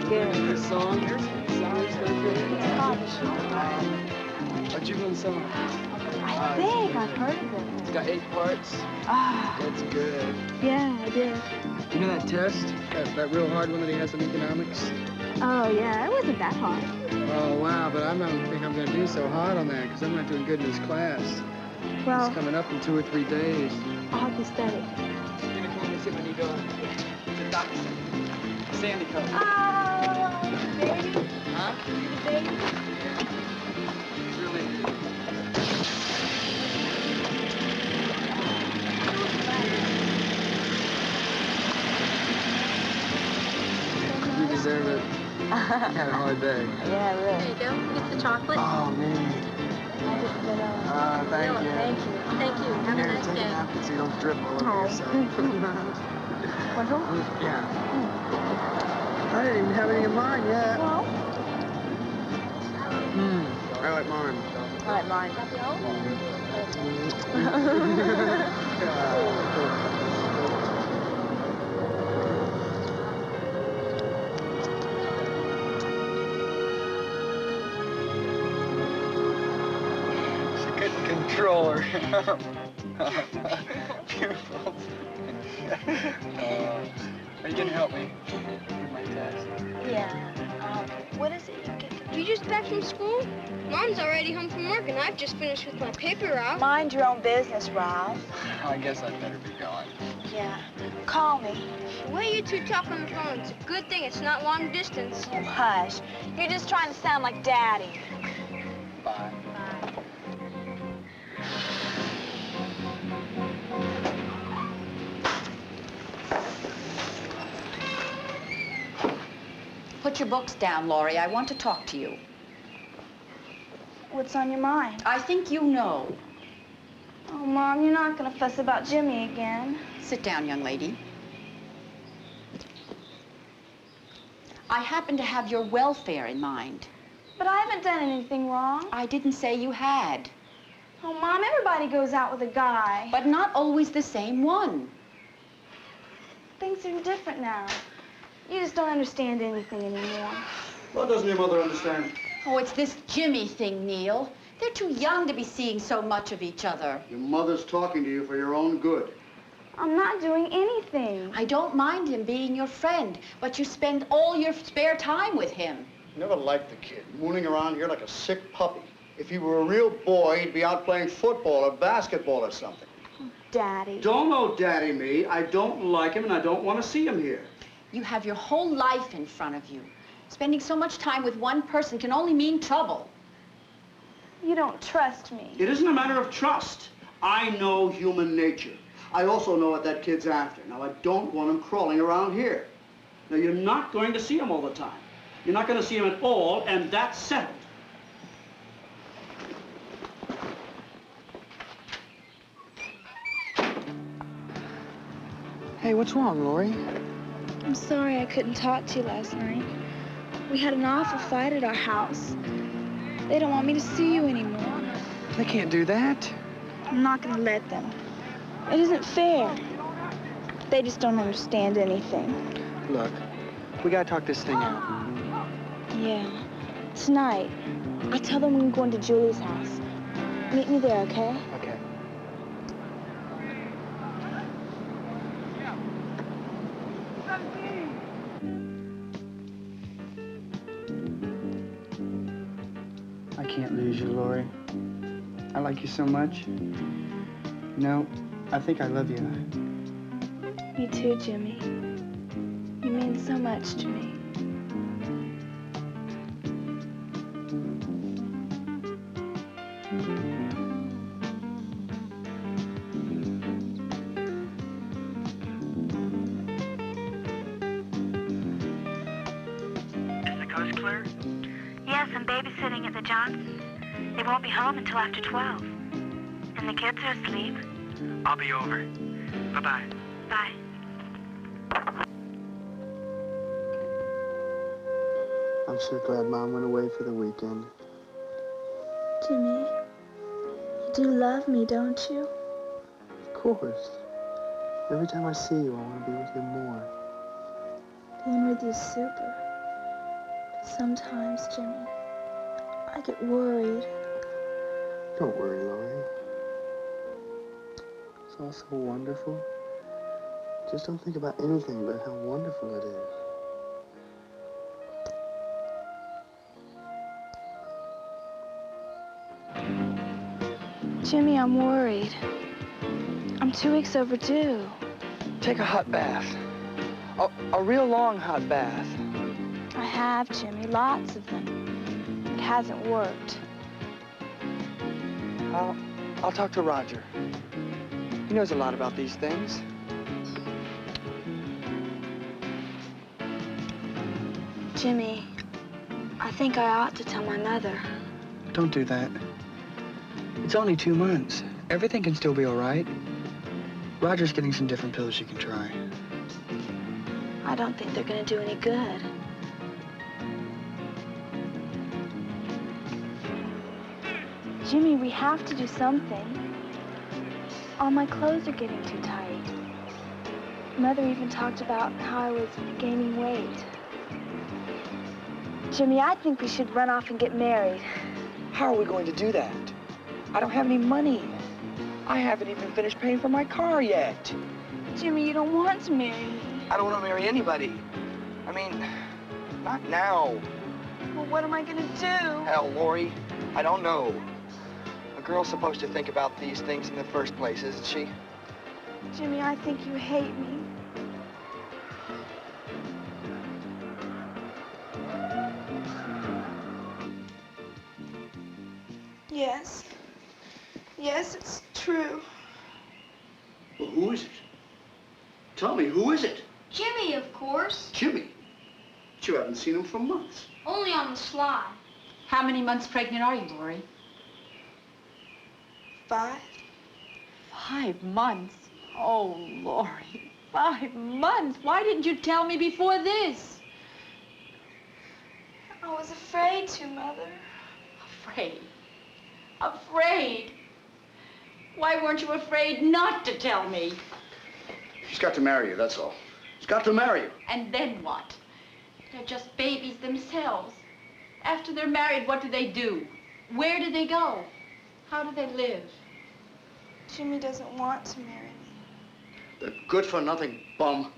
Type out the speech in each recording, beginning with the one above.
Good. The song? Song's so good. It's called The Show. How'd you know the song? I think I've heard of it. It's got 8 parts. Ah. That's good. Yeah, I did. You know that test? That real hard one that he has in economics? Oh, yeah, it wasn't that hard. Oh, wow, but I don't think I'm going to do so hard on that because I'm not doing good in this class. Well, it's coming up in 2 or 3 days. I'll have to study. You're going to come and sit when you go. The doctor. Sandy comes. Oh, baby. Huh? The baby. It's really... You deserve it. You had a hard day. Yeah, really. There you go. Get the chocolate. Oh, man. Thank you. Thank you. Thank you. Have a Here, nice take day. a napkin so you don't drip all over yourself. Yeah. I didn't even have any of mine yet. Well, I like mine. I like mine. She couldn't control her. Beautiful. Are you gonna help me with my test? Yeah. What is it? You just back from school? Mom's already home from work, and I've just finished with my paper route. Mind your own business, Ralph. I guess I'd better be going. Yeah. Call me. The way you two talk on the phone, it's a good thing it's not long distance. Oh, hush. You're just trying to sound like Daddy. Bye. Put your books down, Laurie. I want to talk to you. What's on your mind? I think you know. Oh, Mom, you're not going to fuss about Jimmy again. Sit down, young lady. I happen to have your welfare in mind. But I haven't done anything wrong. I didn't say you had. Oh, Mom, everybody goes out with a guy. But not always the same one. Things are different now. You just don't understand anything anymore. What doesn't your mother understand? Oh, it's this Jimmy thing, Neil. They're too young to be seeing so much of each other. Your mother's talking to you for your own good. I'm not doing anything. I don't mind him being your friend, but you spend all your spare time with him. Never liked the kid, mooning around here like a sick puppy. If he were a real boy, he'd be out playing football or basketball or something. Daddy. Don't know Daddy me. I don't like him, and I don't want to see him here. You have your whole life in front of you. Spending so much time with one person can only mean trouble. You don't trust me. It isn't a matter of trust. I know human nature. I also know what that kid's after. Now, I don't want him crawling around here. Now, you're not going to see him all the time. You're not going to see him at all, and that's settled. Hey, what's wrong, Laurie? I'm sorry I couldn't talk to you last night. We had an awful fight at our house. They don't want me to see you anymore. They can't do that. I'm not gonna let them. It isn't fair. They just don't understand anything. Look, we gotta talk this thing out. Yeah. Tonight, I'll tell them we're going to Julie's house. Meet me there, okay? Okay. I can't lose you, Laurie. I like you so much. No, I think I love you. Me too, Jimmy. You mean so much to me. Is the coast clear? Yes, I'm babysitting at the Johnsons. They won't be home until after 12. And the kids are asleep. I'll be over. Bye-bye. Bye. I'm sure glad Mom went away for the weekend. Jimmy, you do love me, don't you? Of course. Every time I see you, I want to be with you more. Being with you's super. Sometimes, Jimmy, I get worried. Don't worry, Laurie. It's all so wonderful. Just don't think about anything but how wonderful it is. Jimmy, I'm worried. I'm 2 weeks overdue. Take a hot bath. A real long hot bath. I have, Jimmy, lots of them. It hasn't worked. I'll talk to Roger. He knows a lot about these things. Jimmy, I think I ought to tell my mother. Don't do that. It's only 2 months. Everything can still be all right. Roger's getting some different pills you can try. I don't think they're gonna do any good. Jimmy, we have to do something. All my clothes are getting too tight. Mother even talked about how I was gaining weight. Jimmy, I think we should run off and get married. How are we going to do that? I don't have any money. I haven't even finished paying for my car yet. Jimmy, you don't want to marry me. I don't want to marry anybody. I mean, not now. Well, what am I gonna do? Hell, Laurie, I don't know. A girl's supposed to think about these things in the first place, isn't she? Jimmy, I think you hate me. Yes. Yes, it's true. Well, who is it? Tell me, who is it? Jimmy, of course. Jimmy. But you haven't seen him for months. Only on the sly. How many months pregnant are you, Laurie? 5. 5 months? Oh, Laurie, 5 months. Why didn't you tell me before this? I was afraid to, Mother. Afraid? Afraid? Why weren't you afraid not to tell me? She's got to marry you, that's all. She's got to marry you. And then what? They're just babies themselves. After they're married, what do? Where do they go? How do they live? Jimmy doesn't want to marry me. The good-for-nothing bum.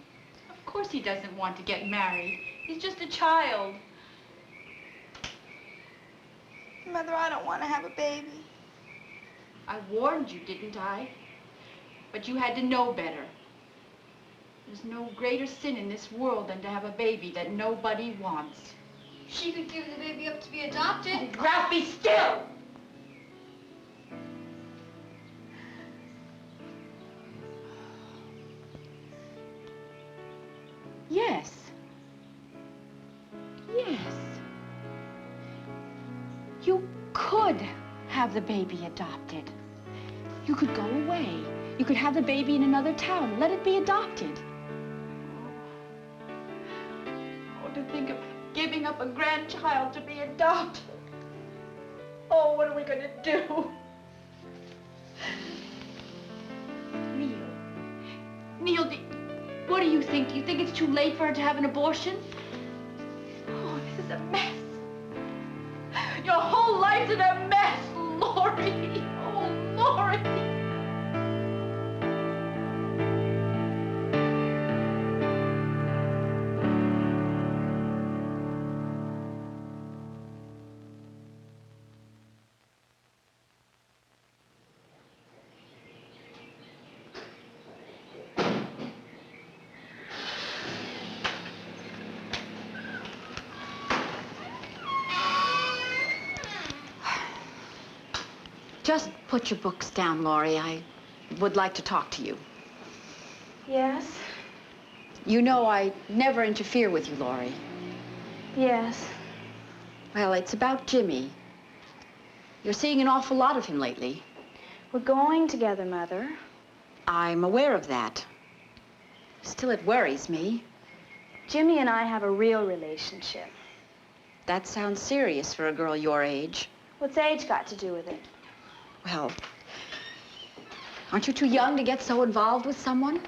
Of course he doesn't want to get married. He's just a child. Mother, I don't want to have a baby. I warned you, didn't I? But you had to know better. There's no greater sin in this world than to have a baby that nobody wants. She could give the baby up to be adopted. Ralph, be still! Yes. Yes. You could have the baby adopted. You could go away. You could have the baby in another town. Let it be adopted. Oh, to think of giving up a grandchild to be adopted. Oh, what are we going to do? Neil, what do you think? Do you think it's too late for her to have an abortion? Oh, this is a mess. Your whole life's in a mess, Laurie. Oh, Laurie. Just put your books down, Laurie. I would like to talk to you. Yes? You know I never interfere with you, Laurie. Yes. Well, it's about Jimmy. You're seeing an awful lot of him lately. We're going together, Mother. I'm aware of that. Still, it worries me. Jimmy and I have a real relationship. That sounds serious for a girl your age. What's age got to do with it? Well, aren't you too young to get so involved with someone?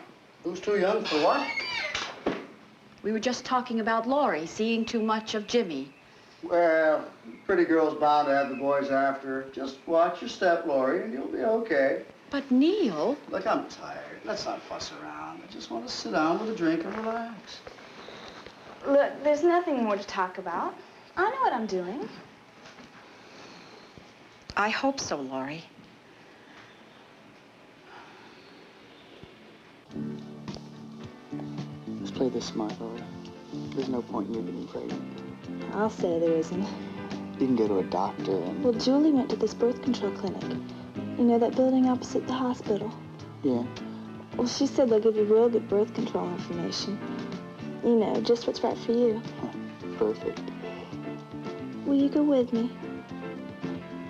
Who's too young for what? We were just talking about Laurie seeing too much of Jimmy. Well, pretty girl's bound to have the boys after her. Just watch your step, Laurie, and you'll be okay. But Neil... Look, I'm tired. Let's not fuss around. I just want to sit down with a drink and relax. Look, there's nothing more to talk about. I know what I'm doing. I hope so, Laurie. Let's play this smart, Laurie. There's no point in you getting pregnant. I'll say there isn't. You can go to a doctor and... Well, Julie went to this birth control clinic. You know, that building opposite the hospital. Yeah. Well, she said they'll give you real good birth control information. You know, just what's right for you. Huh. Perfect. Will you go with me?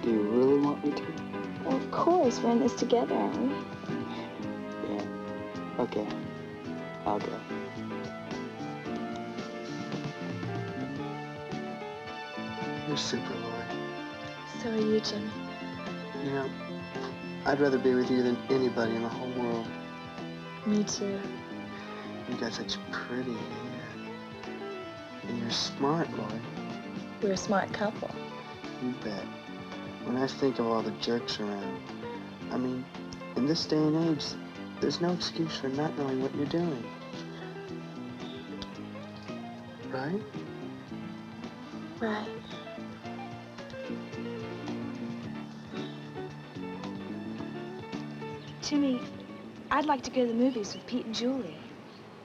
Do you really want me to? Well, of course. We're in this together, aren't we? Yeah. Okay. I'll go. You're super, Laurie. So are you, Jimmy. You know, I'd rather be with you than anybody in the whole world. Me too. You got such pretty hair. And you're smart, Laurie. We're a smart couple. You bet. When I think of all the jerks around, I mean, in this day and age, there's no excuse for not knowing what you're doing. Right? Right. Jimmy, I'd like to go to the movies with Pete and Julie.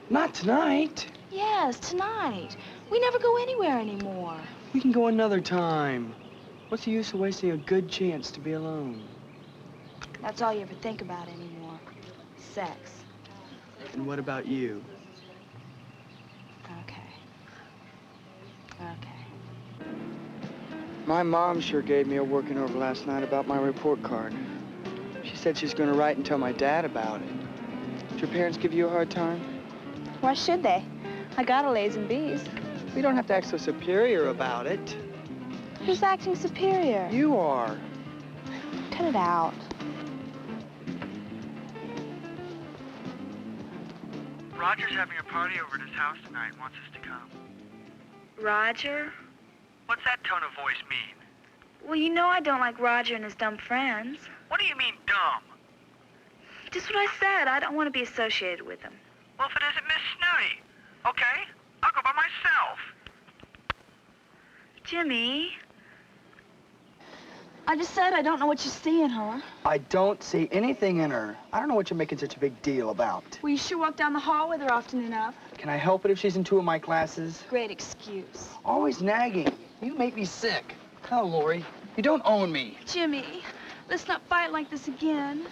Not tonight. Yes, tonight. We never go anywhere anymore. We can go another time. What's the use of wasting a good chance to be alone? That's all you ever think about anymore. Sex. And what about you? Okay. Okay. My mom sure gave me a working over last night about my report card. She said she's going to write and tell my dad about it. Did your parents give you a hard time? Why should they? I got A's and B's. We don't have to act so superior about it. Who's acting superior? You are. Cut it out. Roger's having a party over at his house tonight and wants us to come. Roger? What's that tone of voice mean? Well, you know I don't like Roger and his dumb friends. What do you mean, dumb? Just what I said. I don't want to be associated with them. Well, if it isn't Miss Snooty, okay? I'll go by myself. Jimmy? I just said I don't know what you see in her. I don't see anything in her. I don't know what you're making such a big deal about. Well, you sure walk down the hall with her often enough. Can I help it if she's in 2 of my classes? Great excuse. Always nagging. You make me sick. Hell, Laurie, you don't own me. Jimmy, let's not fight like this again.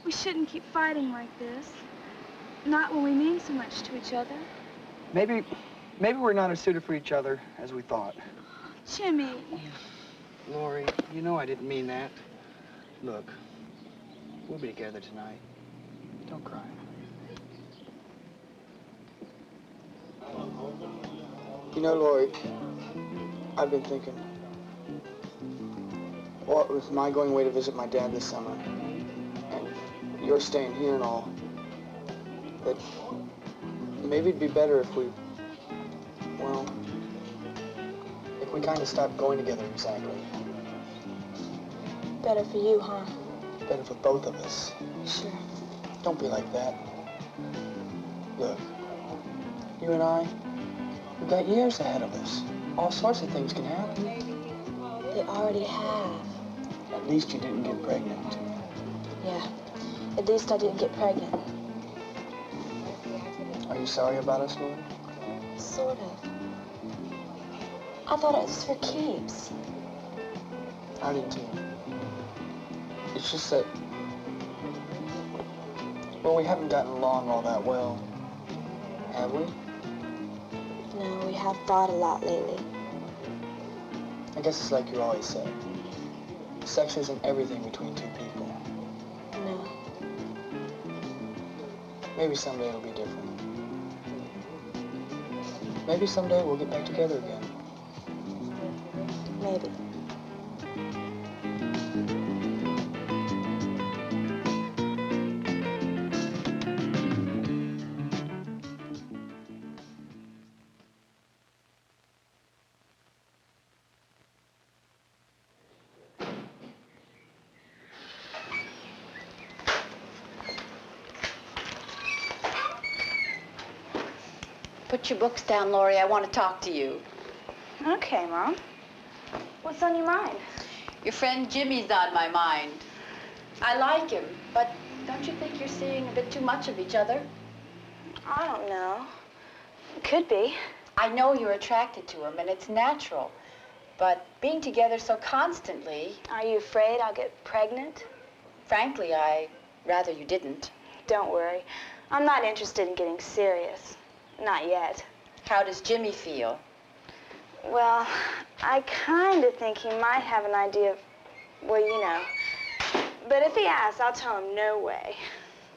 We shouldn't keep fighting like this. Not when we mean so much to each other. Maybe we're not as suited for each other as we thought. Jimmy. Laurie, you know I didn't mean that. Look, we'll be together tonight. Don't cry. You know, Laurie, I've been thinking, what with my going away to visit my dad this summer, and you're staying here and all, that maybe it'd be better if we, well, if we kind of stopped going together exactly. Better for you, huh? Better for both of us. Sure. Don't be like that. Look, you and I, we've got years ahead of us. All sorts of things can happen. They already have. At least you didn't get pregnant. Yeah. At least I didn't get pregnant. Are you sorry about us, Laurie? Sort of. I thought it was for keeps. I did too. It's just that, well, we haven't gotten along all that well, have we? No, we have fought a lot lately. I guess it's like you always said. Sex isn't everything between 2 people. No. Maybe someday it'll be different. Maybe someday we'll get back together again. Maybe. Put your books down, Laurie. I want to talk to you. Okay, Mom. What's on your mind? Your friend Jimmy's on my mind. I like him, but don't you think you're seeing a bit too much of each other? I don't know. Could be. I know you're attracted to him, and it's natural. But being together so constantly... Are you afraid I'll get pregnant? Frankly, I'd rather you didn't. Don't worry. I'm not interested in getting serious. Not yet. How does Jimmy feel? Well, I kind of think he might have an idea of, well, you know. But if he asks, I'll tell him no way.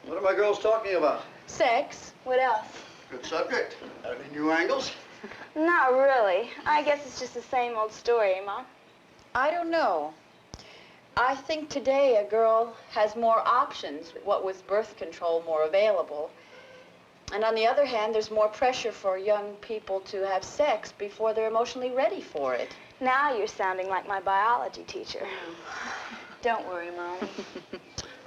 What are my girls talking about? Sex. What else? Good subject. Any new angles? Not really. I guess it's just the same old story, Mom. I don't know. I think today a girl has more options, what with birth control more available. And on the other hand, there's more pressure for young people to have sex before they're emotionally ready for it. Now you're sounding like my biology teacher. Don't worry, Mom.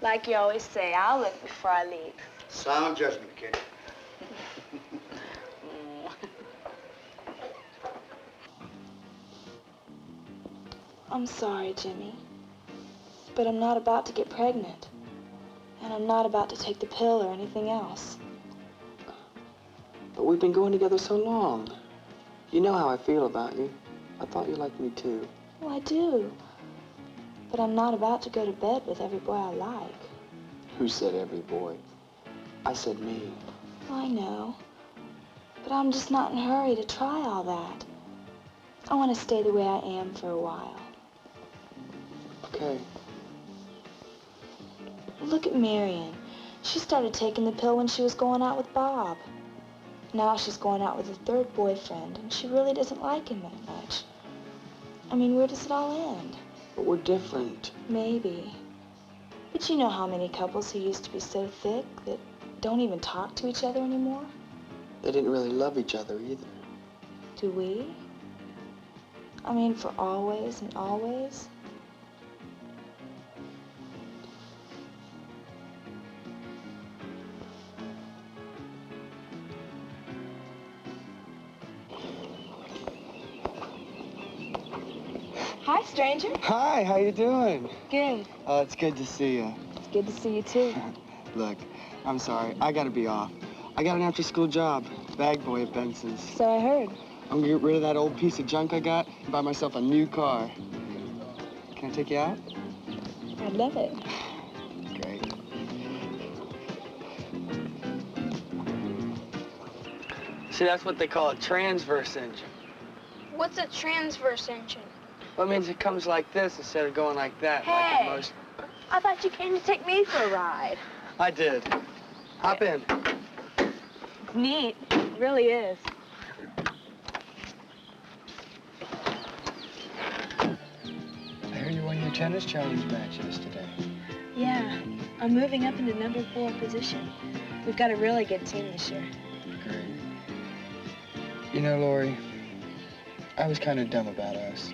Like you always say, I'll look before I leave. Sound judgment, kid. I'm sorry, Jimmy, but I'm not about to get pregnant. And I'm not about to take the pill or anything else. But we've been going together so long. You know how I feel about you. I thought you liked me too. Well, I do. But I'm not about to go to bed with every boy I like. Who said every boy? I said me. Well, I know. But I'm just not in a hurry to try all that. I want to stay the way I am for a while. Okay. Look at Marion. She started taking the pill when she was going out with Bob. Now she's going out with a third boyfriend, and she really doesn't like him that much. I mean, where does it all end? But we're different. Maybe. But you know how many couples who used to be so thick that don't even talk to each other anymore? They didn't really love each other either. Do we? I mean, for always and always? Hi, stranger. Hi, how you doing? Good. Oh, it's good to see you. It's good to see you, too. Look, I'm sorry. I gotta be off. I got an after-school job. Bag boy at Benson's. So I heard. I'm gonna get rid of that old piece of junk I got and buy myself a new car. Can I take you out? I'd love it. Great. See, that's what they call a transverse engine. What's a transverse engine? Well, it means it comes like this instead of going like that. Hey. Like most... I thought you came to take me for a ride. I did. Hop in. It's neat. It really is. I heard you won your tennis challenge match yesterday. Yeah. I'm moving up into number 4 position. We've got a really good team this year. Great. You know, Laurie, I was kind of dumb about us.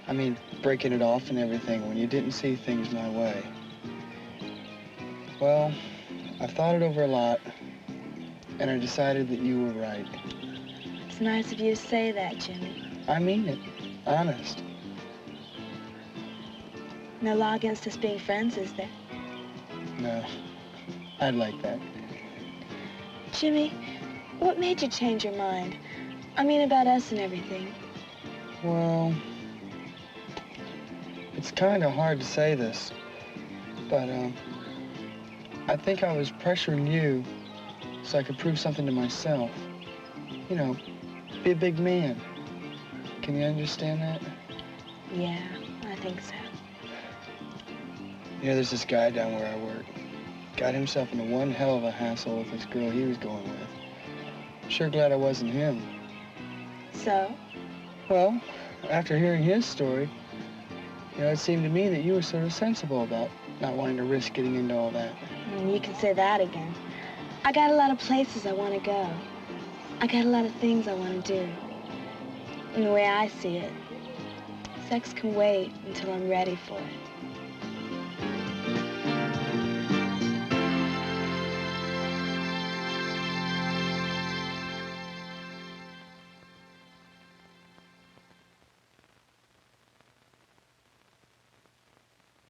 I mean, breaking it off and everything when you didn't see things my way. Well, I've thought it over a lot, and I decided that you were right. It's nice of you to say that, Jimmy. I mean it. Honest. No law against us being friends, is there? No. I'd like that. Jimmy, what made you change your mind? I mean, about us and everything. Well, it's kind of hard to say this, but, I think I was pressuring you so I could prove something to myself. You know, be a big man. Can you understand that? Yeah, I think so. You know, there's this guy down where I work. Got himself into one hell of a hassle with this girl he was going with. Sure glad I wasn't him. So? Well, after hearing his story, you know, it seemed to me that you were sort of sensible about not wanting to risk getting into all that. You can say that again. I got a lot of places I want to go. I got a lot of things I want to do. And the way I see it, sex can wait until I'm ready for it.